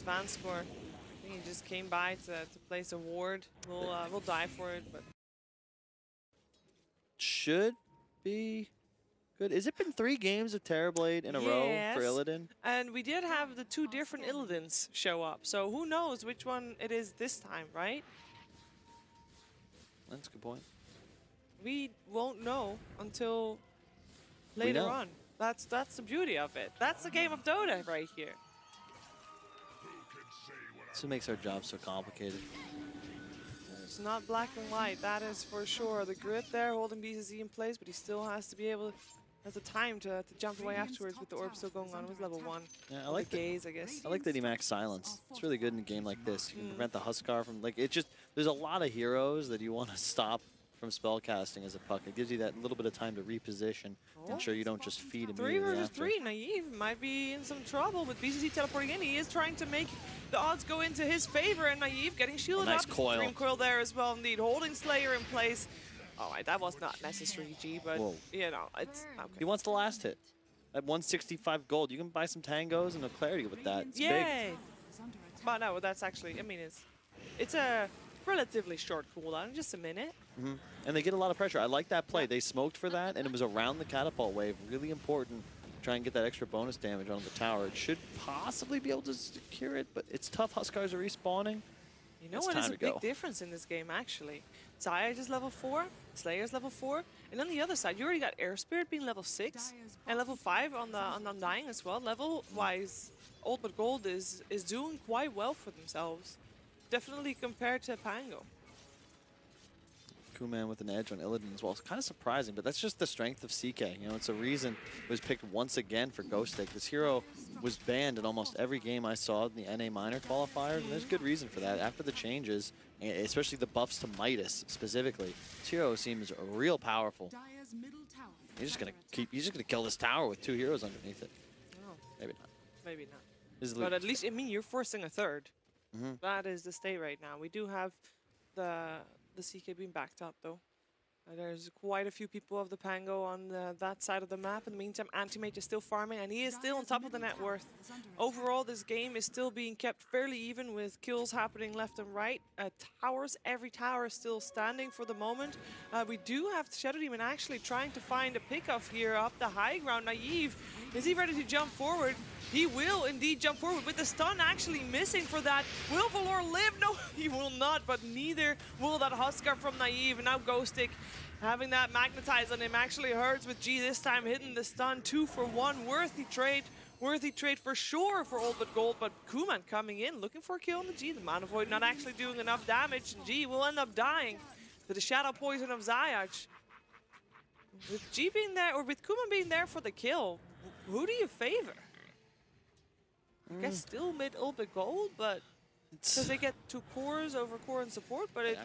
fan score. I think he just came by to place a ward. We'll die for it, but should be good. Has it been 3 games of Terrorblade in a row for Illidan? And we did have the 2 different Illidans show up, so who knows which one it is this time, right? That's a good point. We won't know until later on. That's the beauty of it. That's the game of Dota right here. This makes our job so complicated. It's not black and white, that is for sure. The grid there holding BCC in place, but he still has to be able, has the time to jump away afterwards with the orb still going on with level 1. Yeah, I like the gaze, I guess. I like that he maxed silence. It's really good in a game like this. You can prevent the Huskar from, like, it just, there's a lot of heroes that you want to stop from spellcasting as a puck. It gives you that little bit of time to reposition to ensure you don't just feed immediately 3 versus after. 3, Naive might be in some trouble with BCC teleporting in. He is trying to make the odds go into his favor, and Naive getting shielded nice up. coil. Dream coil there as well, indeed. Holding Slayer in place. All right, that was not necessary, G, but, you know, it's okay. He wants the last hit. At 165 gold, you can buy some tangos and a clarity with that. It's big. But no, that's actually, I mean, it's a relatively short cooldown, just a minute. And they get a lot of pressure. I like that play. They smoked for that, and it was around the catapult wave. Really important to try and get that extra bonus damage on the tower. It should possibly be able to secure it, but it's tough. Huskars are respawning. You know what is a big difference in this game, actually? Zayaj is level 4, Slayer's level 4, and on the other side, you already got Air Spirit being level 6, and level 5 on the Undying as well. Level-wise, Old But Gold is doing quite well for themselves. Definitely compared to Pango. Kuman with an edge on Illidan as well. It's kind of surprising, but that's just the strength of CK. You know, it's a reason it was picked once again for Ghost Stick. This hero was banned in almost every game I saw in the NA minor qualifiers, and there's good reason for that. After the changes, especially the buffs to Midas specifically, this hero seems real powerful. He's just gonna kill this tower with 2 heroes underneath it. Oh. Maybe not. Maybe not. But at least, I mean, you're forcing a third. That is the state right now. We do have the CK being backed up, though. There's quite a few people of the Pango on that side of the map. In the meantime, Antimage is still farming, and he is still on top of the net worth. Overall, this game is still being kept fairly even with kills happening left and right. Towers, every tower is still standing for the moment. We do have Shadow Demon actually trying to find a pickoff here up the high ground. Naive, is he ready to jump forward? He will indeed jump forward with the stun actually missing for that. Will Valor live? No, he will not, but neither will that Huskar from Naive. And now Ghostic having that magnetize on him actually hurts with G this time hitting the stun. 2 for 1, worthy trade for sure for Old But Gold, but Kuman coming in looking for a kill on the G. The Mana Void not actually doing enough damage, and G will end up dying to the Shadow Poison of Zayaj. With G being there, or with Kuman being there for the kill, who do you favor? I guess still mid Old But Gold, but because they get 2 cores over core and support, but it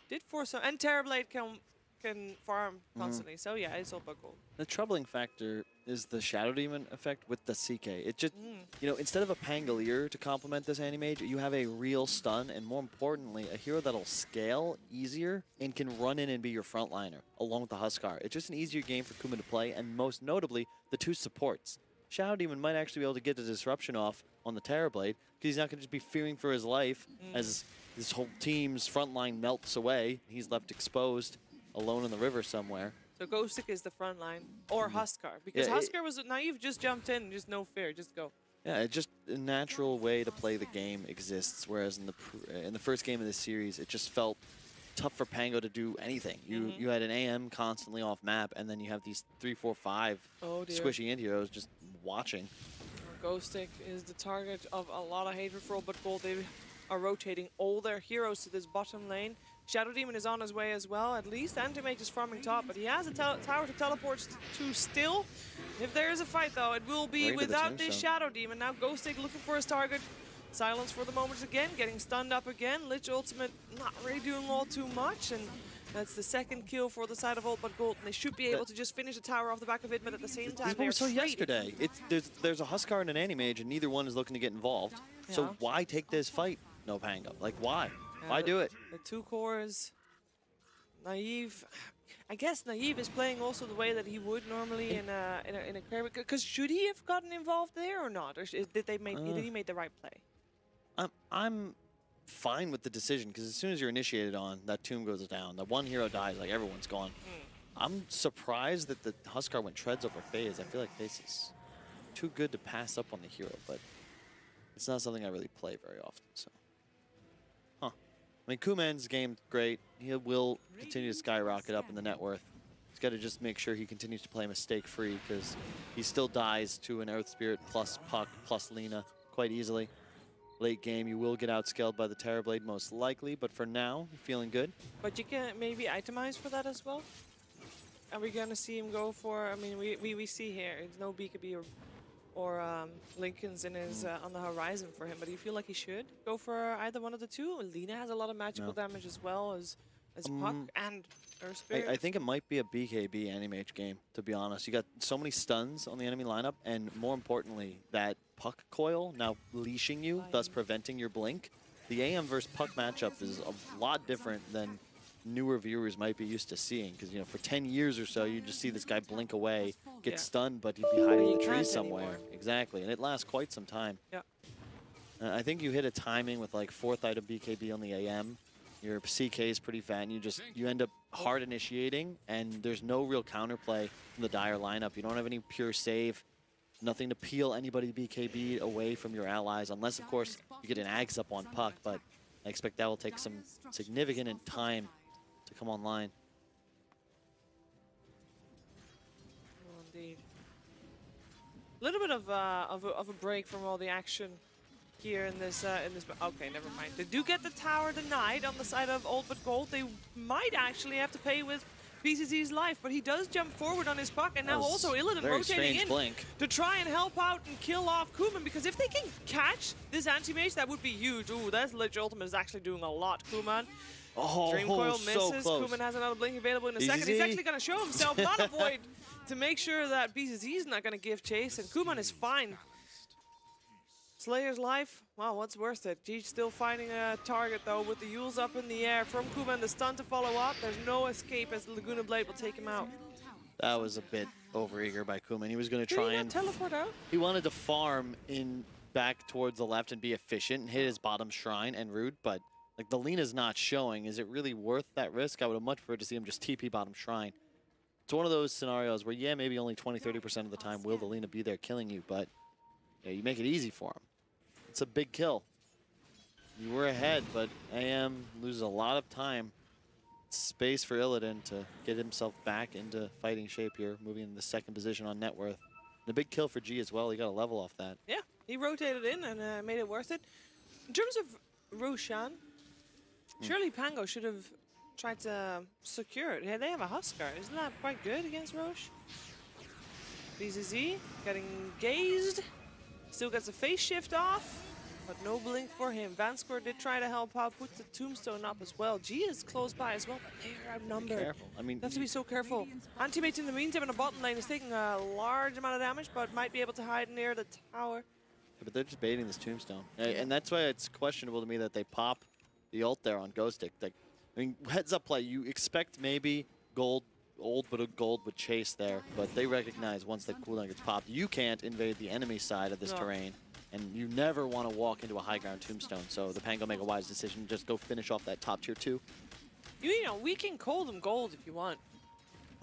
did force some, and Terrorblade can farm constantly, so yeah, it's Old But Gold. The troubling factor is the Shadow Demon effect with the CK. It just, you know, instead of a Pangolier to complement this Animage, you have a real stun, and more importantly, a hero that'll scale easier and can run in and be your frontliner, along with the Huskar. It's just an easier game for Kuman to play, and most notably, the 2 supports. Shadow Demon might actually be able to get the disruption off on the Terrorblade, because he's not going to just be fearing for his life as this whole team's frontline melts away. He's left exposed, alone in the river somewhere. So Ghostic is the front line, or Huskar, because Huskar was Naive, just jumped in, just no fear, just go. Yeah, it's just a natural way to play the game exists, whereas in the first game of this series, it just felt tough for Pango to do anything. You had an AM constantly off map, and then you have these 3, 4, 5 squishy indie heroes just watching. Ghostic is the target of a lot of hatred for Old But Gold. They are rotating all their heroes to this bottom lane. Shadow Demon is on his way as well. At least Antimage is farming top, but he has a tower to teleport to still. If there is a fight, though, it will be without this Shadow Demon. Now Ghostic looking for his target. Silence for the moment again, getting stunned up again. Lich Ultimate not really doing all too much, and that's the 2nd kill for the side of Old But Gold. And they should be able to just finish the tower off the back of it, but at the same time, this is what we saw yesterday. There's a Huskar and an Animage, and neither one is looking to get involved. Yeah. So why take this fight, no Pango? Like, why? Why do it? The 2 cores, Naive. I guess Naive is playing also the way that he would normally in a career. Because should he have gotten involved there or not? Or did he make the right play? I'm fine with the decision, because as soon as you're initiated on, that tomb goes down. The one hero dies, like everyone's gone. I'm surprised that the Huskar went treads over FaZe. I feel like FaZe is too good to pass up on the hero, but it's not something I really play very often. So, I mean, Kuman's game great. He will continue to skyrocket up in the net worth. He's got to just make sure he continues to play mistake-free, because he still dies to an Earth Spirit plus Puck plus Lina quite easily. Late game, you will get outscaled by the Terrorblade most likely, but for now, you're feeling good. But you can maybe itemize for that as well? Are we going to see him go for, I mean, we see here, there's no BKB or Lincoln's in his, on the horizon for him, but do you feel like he should go for either one of the two? Lina has a lot of magical damage as well as Puck and Earth Spirit. I think it might be a BKB Animage game, to be honest. You got so many stuns on the enemy lineup, and more importantly, that Puck coil now leashing you, thus preventing your blink. The AM versus Puck matchup is a lot different than newer viewers might be used to seeing, because, you know, for 10 years or so, you just see this guy blink away, get stunned, but he'd be hiding in the trees somewhere. Anymore. Exactly, and it lasts quite some time. Yeah. I think you hit a timing with like 4th item BKB on the AM. Your CK is pretty fat, and you end up hard initiating, and there's no real counterplay from the Dire lineup. You don't have any pure save, nothing to peel anybody BKB away from your allies, unless, of course, you get an Ags up on Puck, but I expect that will take some significant time to come online. Oh, indeed. A little bit of a break from all the action here in this. Okay, never mind. They do get the tower denied on the side of Old But Gold. They might actually have to pay with BCZ's life, but he does jump forward on his Puck, and now also Illidan rotating in to try and help out and kill off Kuman, because if they can catch this anti-mage, that would be huge. Ooh, that Lich Ultimate is actually doing a lot, Kuman. Dream Coil misses. So Kuman has another blink available in a second. He's actually going to show himself, not a void, to make sure that BCZ is not going to give chase, and Kuman is fine. Slayer's life, wow, what's worth it? He's still finding a target, though, with the Yules up in the air from Kuman. The stun to follow up. There's no escape as the Laguna Blade will take him out. That was a bit overeager by Kuman. He was going to try and teleport out. He wanted to farm in back towards the left and be efficient and hit his bottom shrine and root, but like the Lina's not showing. Is it really worth that risk? I would have much preferred to see him just TP bottom shrine. It's one of those scenarios where, yeah, maybe only 20–30% of the time will the Lina be there killing you, but yeah, you make it easy for him. It's a big kill. You were ahead, but AM loses a lot of time. Space for Illidan to get himself back into fighting shape here, moving into the 2nd position on net worth. And a big kill for G as well. He got a level off that. Yeah, he rotated in and made it worth it. In terms of Roshan, surely Pango should have tried to secure it. Yeah, they have a Huskar. Isn't that quite good against Roche? BZZ getting gazed. Still gets a phase shift off, but no blink for him. Vanscore did try to help out, put the tombstone up as well. G is close by as well, but they're outnumbered. Careful. I mean, you have to be so careful. Anti-mage in the meantime in the bottom lane is taking a large amount of damage, but might be able to hide near the tower. Yeah, but they're just baiting this tombstone. And that's why it's questionable to me that they pop the ult there on Ghost Stick. Like, I mean, heads up play, you expect maybe Old But Gold would chase there, but they recognize once the cooldown gets popped, you can't invade the enemy side of this terrain, and you never want to walk into a high ground tombstone. So the Pango make a wise decision, just go finish off that top tier 2. You know, we can call them gold if you want.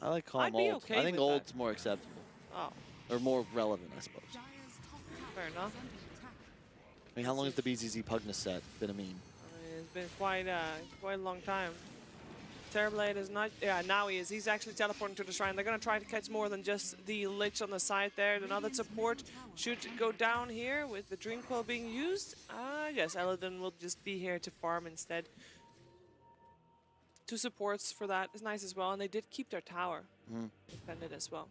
I like calling them old. Okay, I think old's more acceptable. Oh. Or more relevant, I suppose. Fair enough. I mean, how long has the BZZ Pugnus set been a meme? I mean, it's been quite a long time. Terrorblade is not, yeah, now he is. He's actually teleporting to the shrine. They're going to try to catch more than just the Lich on the side there. Another support should go down here with the Dream Coil being used. Yes, Illidan will just be here to farm instead. 2 supports for that is nice as well, and they did keep their tower defended as well.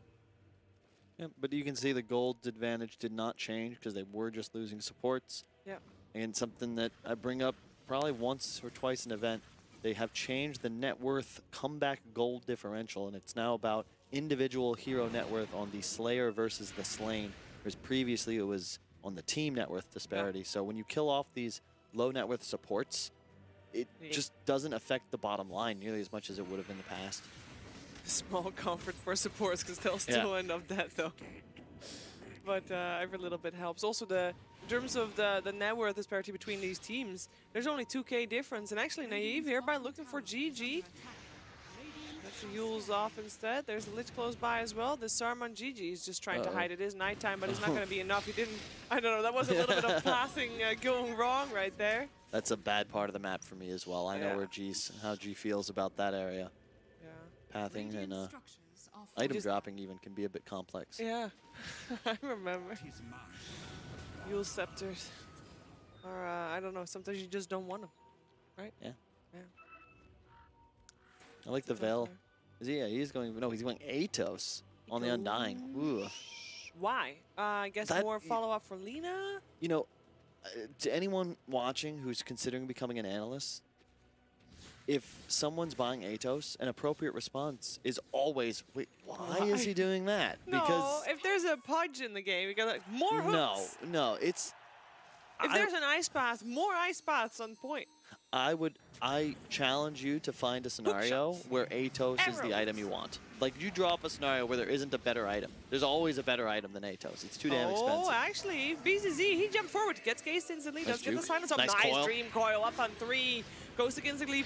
Yeah, but you can see the gold advantage did not change because they were just losing supports. Yeah. And something that I bring up probably once or twice an event, they have changed the net worth comeback gold differential, and it's now about individual hero net worth on the Slayer versus the Slain, whereas previously it was on the team net worth disparity. Yeah. So when you kill off these low net worth supports, it just doesn't affect the bottom line nearly as much as it would have in the past. Small comfort for supports, because they'll still end up dead, though. But every little bit helps. Also, the in terms of the net worth disparity between these teams, there's only 2K difference. And actually, Naive hereby looking for GG. That's Yule's off instead. There's a Lich close by as well. This Saruman GG is just trying to hide. It is nighttime, but it's not going to be enough. He didn't, I don't know, that was a little bit of pathing going wrong right there. That's a bad part of the map for me as well. I know how G feels about that area. Yeah. Pathing and item dropping even can be a bit complex. Yeah, I remember. Yule Scepters. Or, I don't know, sometimes you just don't want them, right? Yeah. Yeah. I like the Veil. Is he? Yeah, he's going. No, he's going Atos on the Undying. Ooh. Why? I guess more follow-up for Lina? You know, to anyone watching who's considering becoming an analyst, if someone's buying Atos, an appropriate response is always, wait, why is he doing that? No, because if there's a Pudge in the game, you got like, more hooks. No, it's... If there's an Ice Path, more Ice Paths on point. I challenge you to find a scenario where Atos is the item you want. Like, you drop a scenario where there isn't a better item. There's always a better item than Atos. It's too damn expensive. Oh, actually, BZZ, he jumped forward, gets cased instantly, does get the silence up. Nice coil. Dream coil up on 3. Goes against the Gleep,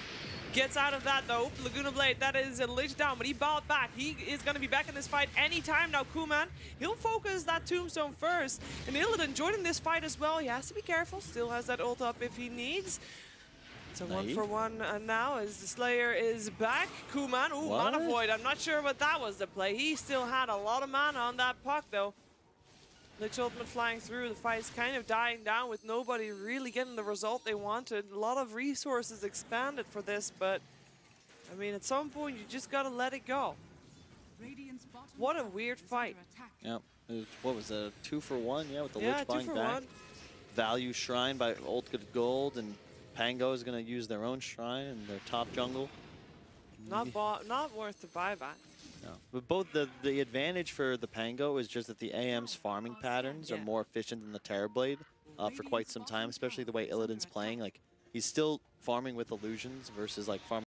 gets out of that though. Laguna Blade, that is a Lich down, but he balled back. He is going to be back in this fight anytime now. Kuman, he'll focus that Tombstone first. And Illidan joining this fight as well. He has to be careful, still has that ult up if he needs. So Navi. 1 for 1 now as the Slayer is back. Kuman, ooh, Mana Void. I'm not sure what that was the play. He still had a lot of mana on that puck though. Lich ultimate flying through. The fight's kind of dying down with nobody really getting the result they wanted. A lot of resources expanded for this, but I mean, at some point you just gotta let it go. What a weird fight. Yeah, what was it, 2 for 1? Yeah, with the Lich buying back. 1. Value Shrine by Ultimate Gold, and Pango is going to use their own shrine in their top jungle. Not worth the buyback. No, but both the advantage for the Pango is just that the AM's farming patterns are more efficient than the Terrorblade for quite some time, especially the way Illidan's playing. Like, he's still farming with illusions versus like farming